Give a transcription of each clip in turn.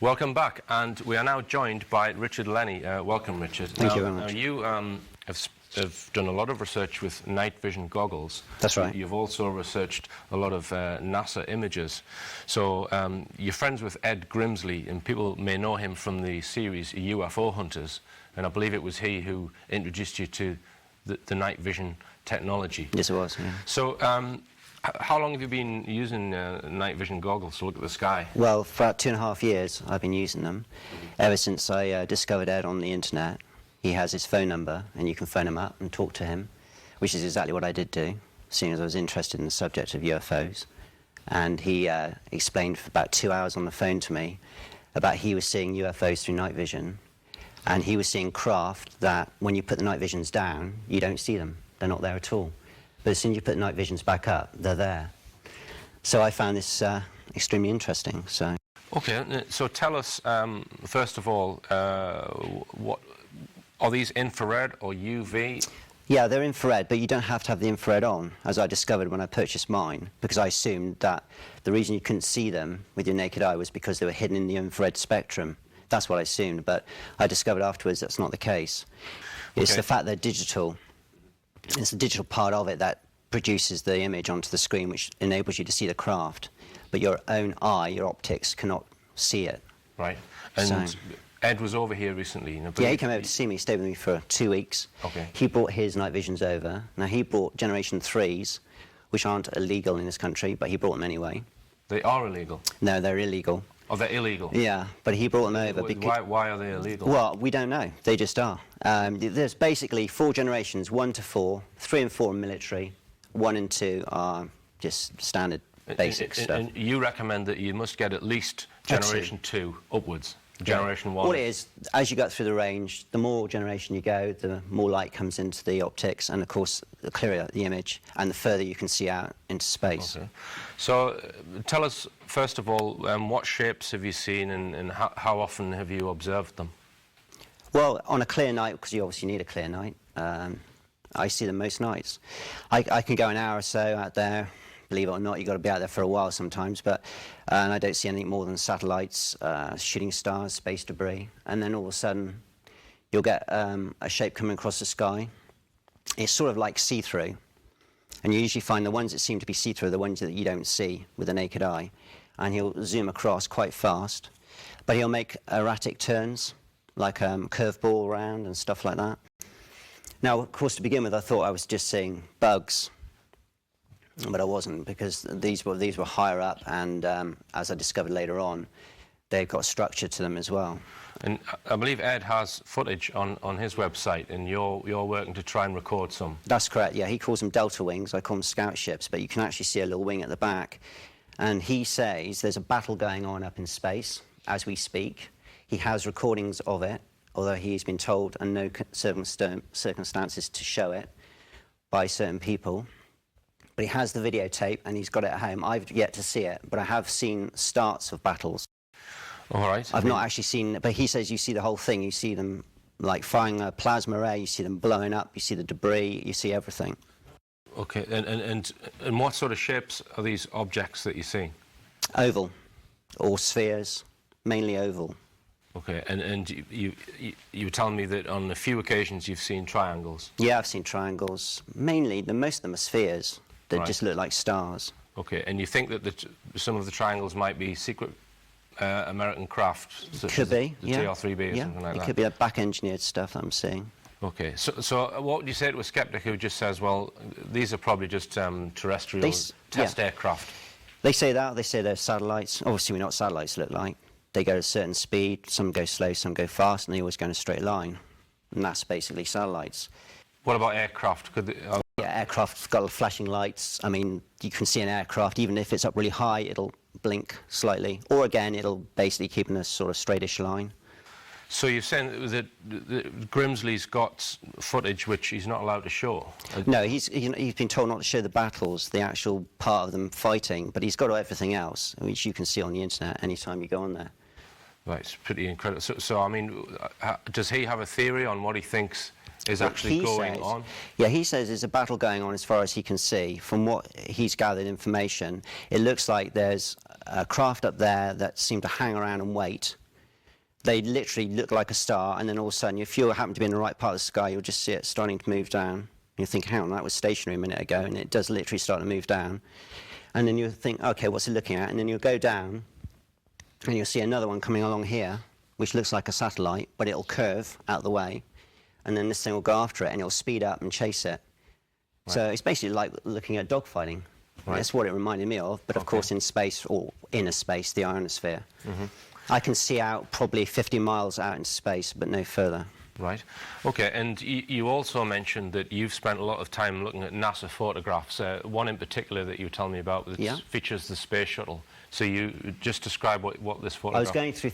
Welcome back, and we are now joined by Richard Lenny. Welcome, Richard. Thank you very much. Now you have done a lot of research with night vision goggles. That's right. You've also researched a lot of NASA images. So you're friends with Ed Grimsley, and people may know him from the series UFO Hunters, and I believe it was he who introduced you to the night vision technology. Yes, it was, yeah. So how long have you been using night vision goggles to look at the sky? Well, for about 2.5 years I've been using them, ever since I discovered Ed on the internet. He has his phone number, and you can phone him up and talk to him, which is exactly what I did do, seeing as I was interested in the subject of UFOs. And he explained for about 2 hours on the phone to me about he was seeing UFOs through night vision, and he was seeing craft that when you put the night visions down, you don't see them. They're not there at all. But as soon as you put the night visions back up, they're there. So I found this extremely interesting. So. Okay, so tell us, first of all, what are these, infrared or UV? Yeah, they're infrared, but you don't have to have the infrared on, as I discovered when I purchased mine, because I assumed that the reason you couldn't see them with your naked eye was because they were hidden in the infrared spectrum. That's what I assumed, but I discovered afterwards that's not the case. It's the fact they're digital. It's the digital part of it that produces the image onto the screen, which enables you to see the craft, but your own eye, your optics, cannot see it. Right. And so, Ed was over here recently. Yeah, he came over to see me. He stayed with me for 2 weeks. Okay. He brought his night visions over. Now, he brought Generation 3s, which aren't illegal in this country, but he brought them anyway. They are illegal? No, they're illegal. Oh, they're illegal? Yeah, but he brought them over because... Why are they illegal? Well, we don't know. They just are. There's basically 4 generations, 1 to 4, 3 and 4 are military, 1 and 2 are just standard basic stuff. And you recommend that you must get at least Generation 2 upwards? Generation 1? All it is, as you go through the range, the more generation you go, the more light comes into the optics, and of course the clearer the image, and the further you can see out into space. Okay. So tell us, first of all, what shapes have you seen, and how often have you observed them? Well, on a clear night, because you obviously need a clear night, I see them most nights. I can go an hour or so out there. Believe it or not, you've got to be out there for a while sometimes, but and I don't see anything more than satellites, shooting stars, space debris, and then all of a sudden you'll get a shape coming across the sky. It's sort of like see-through, and you usually find the ones that seem to be see-through are the ones that you don't see with the naked eye, and he'll zoom across quite fast, but he'll make erratic turns, like curveball around and stuff like that. Now, of course, to begin with, I thought I was just seeing bugs, but I wasn't, because these were higher up, and as I discovered later on, they've got structure to them as well. And I believe Ed has footage on his website, and you're working to try and record some. That's correct, yeah. He calls them delta wings. I call them scout ships, but you can actually see a little wing at the back. And he says there's a battle going on up in space as we speak. He has recordings of it, although he's been told and no circumstances to show it by certain people. But he has the videotape, and he's got it at home. I've yet to see it, but I have seen starts of battles. All right. I've not actually seen, but he says you see the whole thing. You see them like firing a plasma ray, you see them blowing up, you see the debris, you see everything. Okay, and what sort of shapes are these objects that you see? Oval, or spheres, mainly oval. Okay, and you were telling me that on a few occasions you've seen triangles. Yeah, I've seen triangles. Mainly, most of them are spheres that just look like stars. Okay, and you think that some of the triangles might be secret American craft? Could be, the TR-3B or something like that? It could be like back-engineered stuff that I'm seeing. Okay, so what would you say to a skeptic who just says, well, these are probably just terrestrial test aircraft? They say that. They say they're satellites. Obviously, we know what satellites look like. They go at a certain speed. Some go slow, some go fast, and they always go in a straight line. And that's basically satellites. What about aircraft? Yeah, aircraft's got flashing lights. I mean, you can see an aircraft, even if it's up really high, it'll blink slightly. Or again, it'll basically keep in a sort of straightish line. So you're saying that Grimsley's got footage which he's not allowed to show? No, he's been told not to show the battles, the actual part of them fighting, but he's got everything else, which you can see on the internet anytime you go on there. Right, it's pretty incredible. So I mean, does he have a theory on what he thinks is actually going on? Yeah, he says there's a battle going on as far as he can see. From what he's gathered information, it looks like there's a craft up there that seem to hang around and wait, they literally look like a star, and then all of a sudden, if you happen to be in the right part of the sky, you'll just see it starting to move down. You think, hang on, that was stationary a minute ago, and it does literally start to move down. And then you think, okay, what's it looking at? And then you'll go down, and you'll see another one coming along here, which looks like a satellite, but it'll curve out the way, and then this thing will go after it, and it'll speed up and chase it. Right. So it's basically like looking at dogfighting. Right. That's what it reminded me of, but of course in space, or inner space, the ionosphere. I can see out probably 50 miles out into space, but no further. Right. Okay, and you also mentioned that you've spent a lot of time looking at NASA photographs. One in particular that you were telling me about that features the space shuttle. So you just describe what this photograph... I was going through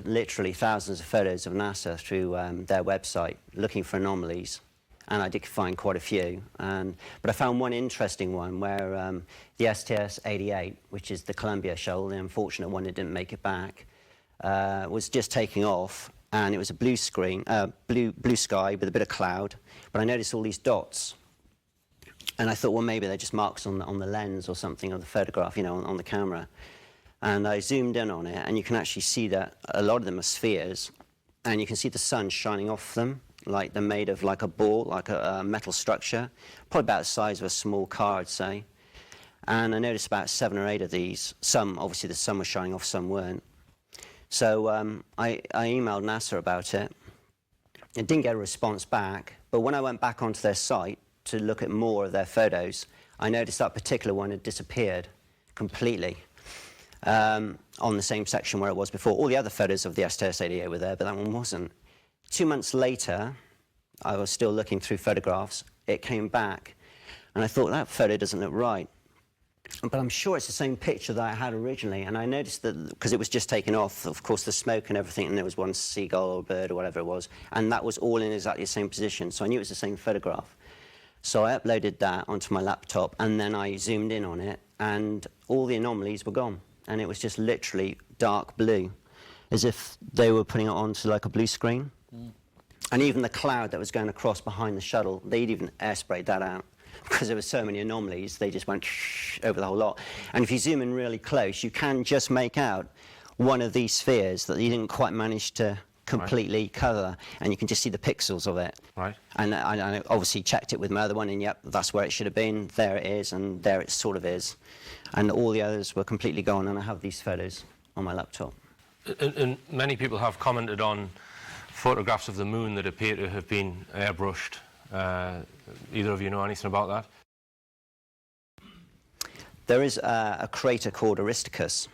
literally thousands of photos of NASA through their website, looking for anomalies. And I did find quite a few. But I found one interesting one where the STS-88, which is the Columbia shuttle, the unfortunate one that didn't make it back, was just taking off, and it was a blue sky with a bit of cloud. But I noticed all these dots, and I thought, well, maybe they're just marks on the lens or something of the photograph, you know, on the camera. And I zoomed in on it, and you can actually see that a lot of them are spheres, and you can see the sun shining off them. Like they're made of like a ball, like a metal structure, probably about the size of a small car, I'd say. And I noticed about 7 or 8 of these. Some, obviously, the sun was shining off, some weren't. So I emailed NASA about it. I didn't get a response back, but when I went back onto their site to look at more of their photos, I noticed that particular one had disappeared completely on the same section where it was before. All the other photos of the STS-88 were there, but that one wasn't. 2 months later, I was still looking through photographs. It came back, and I thought, that photo doesn't look right. But I'm sure it's the same picture that I had originally, and I noticed that, because it was just taken off, of course, the smoke and everything, and there was one seagull or bird or whatever it was, and that was all in exactly the same position, so I knew it was the same photograph. So I uploaded that onto my laptop, and then I zoomed in on it, and all the anomalies were gone, and it was just literally dark blue, as if they were putting it onto like a blue screen. And even the cloud that was going across behind the shuttle, they'd even airsprayed that out. Because there were so many anomalies, they just went over the whole lot. And if you zoom in really close, you can just make out one of these spheres that you didn't quite manage to completely cover, and you can just see the pixels of it. Right. And I obviously checked it with my other one, and yep, that's where it should have been. There it is, and there it sort of is. And all the others were completely gone, and I have these photos on my laptop. And many people have commented on photographs of the moon that appear to have been airbrushed. Either of you know anything about that? There is a crater called Aristarchus,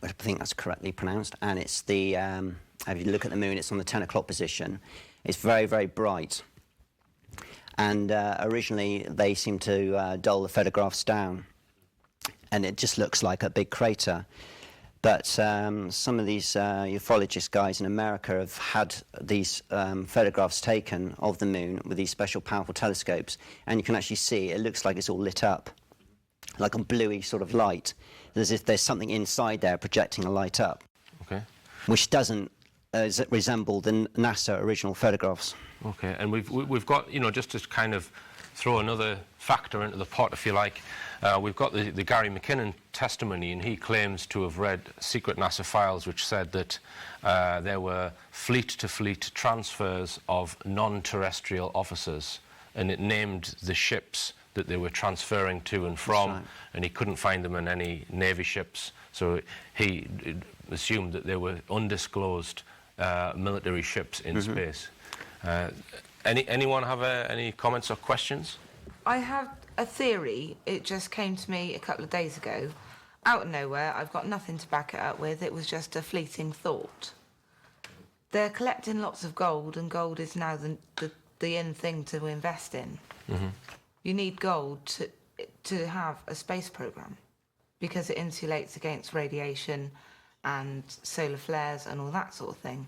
I think that's correctly pronounced, and it's the, if you look at the moon, it's on the 10 o'clock position. It's very, very bright. And originally, they seem to dull the photographs down, and it just looks like a big crater. But some of these ufologist guys in America have had these photographs taken of the moon with these special powerful telescopes, and you can actually see it looks like it's all lit up, like a bluey sort of light, as if there's something inside there projecting a light up. Okay. Which doesn't resemble the NASA original photographs. Okay, and we've got, you know, just to kind of throw another factor into the pot, if you like, we've got the Gary McKinnon testimony, and he claims to have read secret NASA files which said that there were fleet-to-fleet transfers of non-terrestrial officers, and it named the ships that they were transferring to and from, right. And he couldn't find them in any Navy ships, so he assumed that they were undisclosed military ships in space. Anyone have any comments or questions? I have a theory. It just came to me a couple of days ago. Out of nowhere, I've got nothing to back it up with. It was just a fleeting thought. They're collecting lots of gold, and gold is now the in thing to invest in. You need gold to have a space program, because it insulates against radiation and solar flares and all that sort of thing.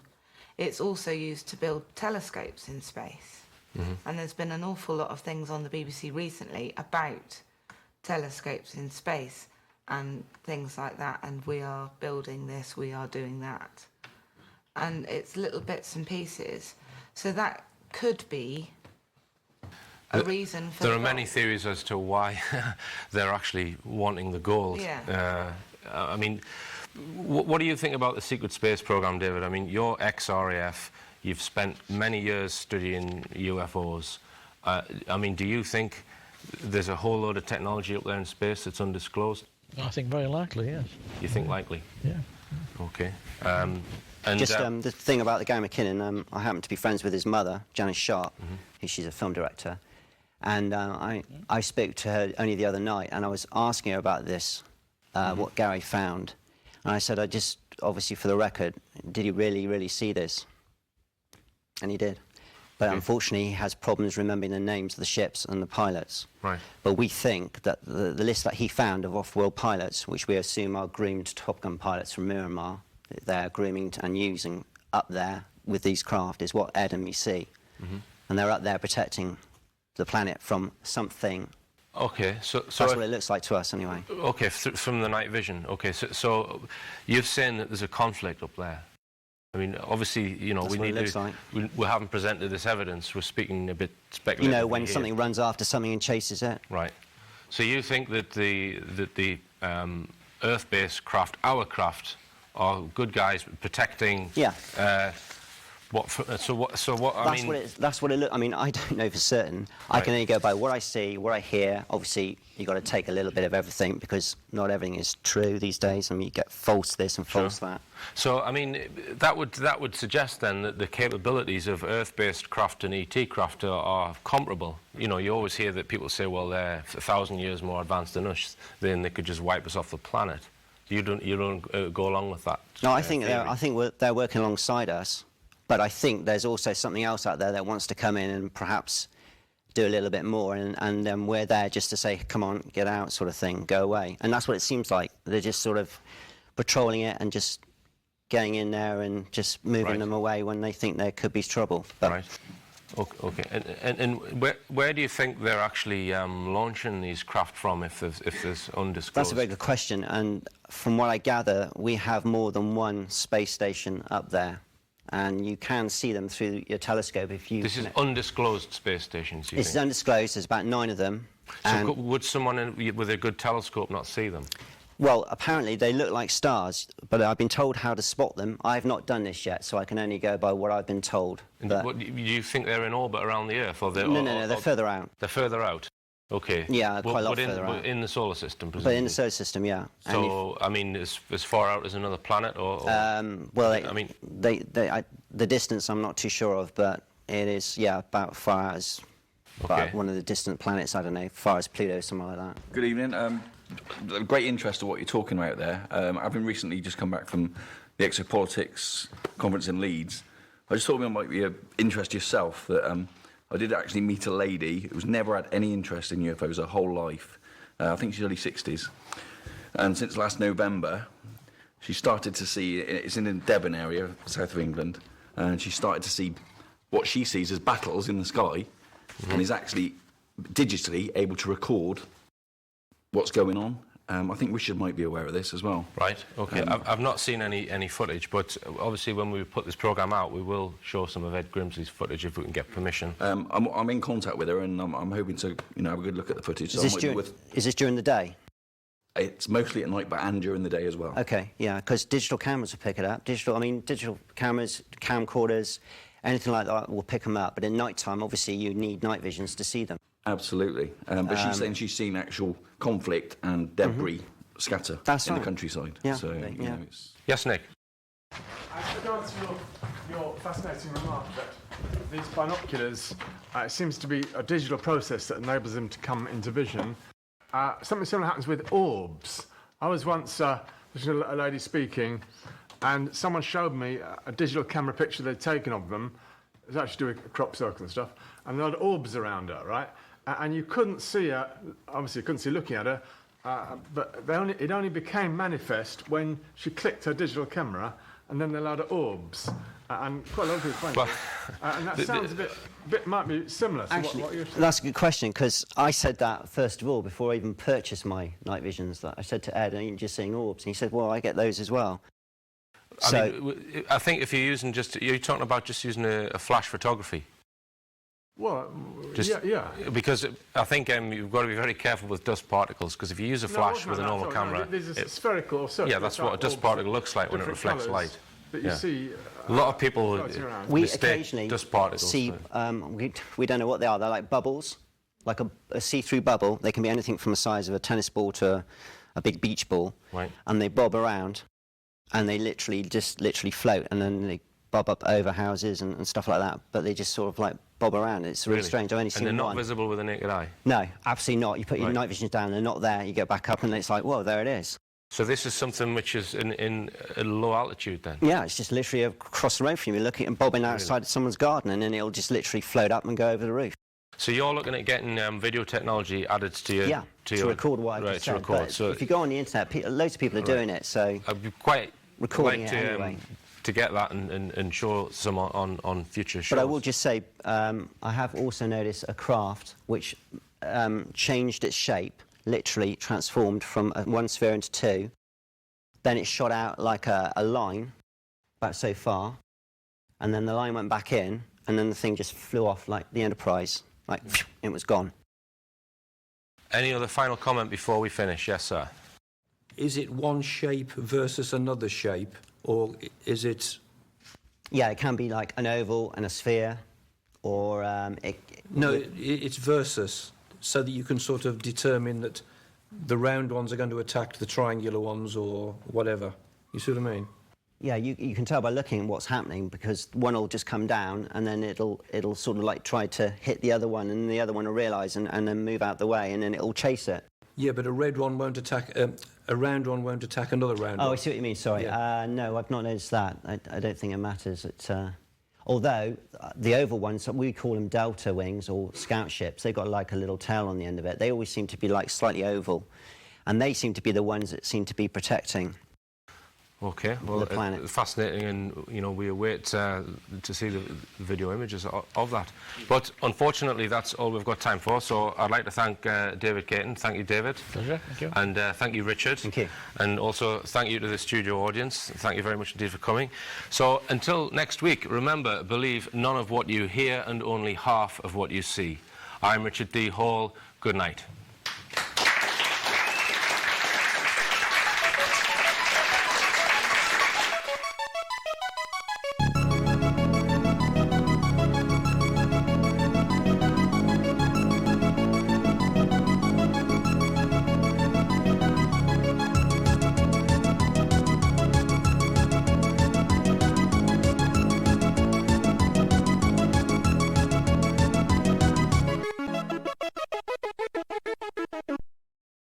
It's also used to build telescopes in space. And there's been an awful lot of things on the BBC recently about telescopes in space and things like that, and we are building this, we are doing that. And it's little bits and pieces. So that could be a reason for... There are many theories as to why they're actually wanting the gold. Yeah. I mean, What do you think about the secret space program, David? I mean, you're ex-RAF. You've spent many years studying UFOs. I mean, do you think there's a whole load of technology up there in space that's undisclosed? I think very likely, yes. You think likely? Yeah. Okay. And just the thing about the Gary McKinnon, I happen to be friends with his mother, Janice Sharp, who she's a film director, and I spoke to her only the other night, and I was asking her about this, what Gary found, and I said, obviously for the record, did he really see this? And he did. But unfortunately, he has problems remembering the names of the ships and the pilots. Right. But we think that the list that he found of off-world pilots, which we assume are groomed Top Gun pilots from Miramar, they're grooming and using up there with these craft, is what Ed and me see. And they're up there protecting the planet from something. Okay, so that's what it looks like to us, anyway. Okay, from the night vision. Okay, so you're saying that there's a conflict up there. I mean, obviously, you know, we haven't presented this evidence. We're speaking a bit speculatively. You know, when something runs after something and chases it. Right. So you think that the Earth-based craft, our craft, are good guys protecting? Yeah. That's what it looks. I mean, I don't know for certain. Right. I can only go by what I see, what I hear. Obviously, you've got to take a little bit of everything because not everything is true these days. I mean, you get false this and false that. So, I mean, that would suggest then that the capabilities of Earth-based craft and ET craft are comparable. You know, you always hear that people say, well, they're 1,000 years more advanced than us, then they could just wipe us off the planet. You don't go along with that? No, I think they're working alongside us. But I think there's also something else out there that wants to come in and perhaps do a little bit more, and we're there just to say, come on, get out, sort of thing, go away. And that's what it seems like. They're just sort of patrolling it and just getting in there and just moving them away when they think there could be trouble. But right. Okay. And where do you think they're actually launching these craft from if there's undisclosed? That's a very good question. And from what I gather, we have more than one space station up there. And you can see them through your telescope if you... This is undisclosed space stations, you think? It's undisclosed. There's about 9 of them. So would someone with a good telescope not see them? Well, apparently they look like stars, but I've been told how to spot them. I've not done this yet, so I can only go by what I've been told. Do you think they're in orbit around the Earth? Or No, they're further out. They're further out? Okay. Yeah, quite a lot further out. In the solar system, presumably? But in the solar system, yeah. So, I mean, as far out as another planet, the distance I'm not too sure of, but it is, about far out as about one of the distant planets, I don't know, far as Pluto, something like that. Good evening. Great interest in what you're talking about there. Having recently just come back from the Exopolitics conference in Leeds, I just thought it might be of interest to yourself that I did actually meet a lady who's never had any interest in UFOs her whole life. I think she's early 60s. And since last November, she started to see, it's in the Devon area, south of England, and she started to see what she sees as battles in the sky, and is actually digitally able to record what's going on. I think Richard might be aware of this as well. Right, okay. I've not seen any footage, but obviously when we put this programme out, we will show some of Ed Grimsley's footage if we can get permission. I'm in contact with her, and I'm hoping to have a good look at the footage. Is this during the day? It's mostly at night, but and during the day as well. Okay, yeah, because digital cameras will pick it up. Digital cameras, camcorders, anything like that will pick them up. But in night time, obviously, you need night visions to see them. Absolutely. But she's saying she's seen actual conflict and debris scatter in the countryside. Yeah. So, Yes, Nick? As regards to your fascinating remark that these binoculars, it seems to be a digital process that enables them to come into vision. Something similar happens with orbs. I was once listening to a lady speaking, and someone showed me a digital camera picture they'd taken of them. It was actually doing a crop circle and stuff, and there were orbs around her, right? And you couldn't see her, obviously you couldn't see looking at her, but it only became manifest when she clicked her digital camera, and then they allowed her orbs. And quite a lot of people find it. And that sounds a bit might be similar to what you're saying. That's a good question, because I said that first of all before I even purchased my night visions. That I said to Ed, "Are you just seeing orbs?" And he said, "Well, I get those as well." I think if you're talking about just using a flash photography. Well, Just yeah. Because I think you've got to be very careful with dust particles, because if you use a flash with a normal camera... There's a spherical or circular. Yeah, that's what a dust particle looks like when it reflects light. That you see. A lot of people We mistake occasionally dust particles. see, we don't know what they are. They're like bubbles, like a see-through bubble. They can be anything from the size of a tennis ball to a big beach ball. Right. And they bob around, and they literally float, and then they bob up over houses and stuff like that. But they just sort of like bob around. It's really strange. I've only seen one. And they're not visible with the naked eye? No, absolutely not. You put your night vision down, they're not there. You go back up, and it's like, whoa, there it is. So this is something which is in a low altitude then? Yeah, it's just literally across the road from you. You're looking and bobbing outside someone's garden, and then it'll just literally float up and go over the roof. So you're looking at getting video technology added to your... to record what I just said. But So if you go on the internet, loads of people are doing it, so... I'd be quite recording like it to, anyway. To get that and show some on future shows. But I will just say, I have also noticed a craft which changed its shape, literally transformed from one sphere into two. Then it shot out like a line, about so far, and then the line went back in, and then the thing just flew off like the Enterprise, like it was gone. Any other final comment before we finish? Yes, sir. Is it one shape versus another shape, or is it... Yeah, it can be like an oval and a sphere, or... it's versus, so that you can sort of determine that the round ones are going to attack the triangular ones, or whatever. You see what I mean? Yeah, you can tell by looking at what's happening, because one will just come down, and then it'll sort of like try to hit the other one, and the other one will realise and then move out the way, and then it'll chase it. Yeah, but a red one won't attack... a round one won't attack another round one. Oh, I see what you mean, sorry. Yeah. No, I've not noticed that. I don't think it matters. Although, the oval ones, we call them delta wings or scout ships. They've got like a little tail on the end of it. They always seem to be like slightly oval. And they seem to be the ones that seem to be protecting Okay, well, the planet. Fascinating, and you know, we await to see the video images of that. But unfortunately, that's all we've got time for. So I'd like to thank David Caton. Thank you, David. Pleasure. Thank you. And thank you, Richard. Thank you. And also thank you to the studio audience. Thank you very much indeed for coming. So until next week, remember, believe none of what you hear and only half of what you see. I'm Richard D. Hall. Good night.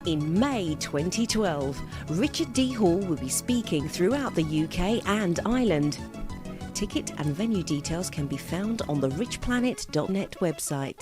In May 2012, Richard D. Hall will be speaking throughout the UK and Ireland. Ticket and venue details can be found on the richplanet.net website.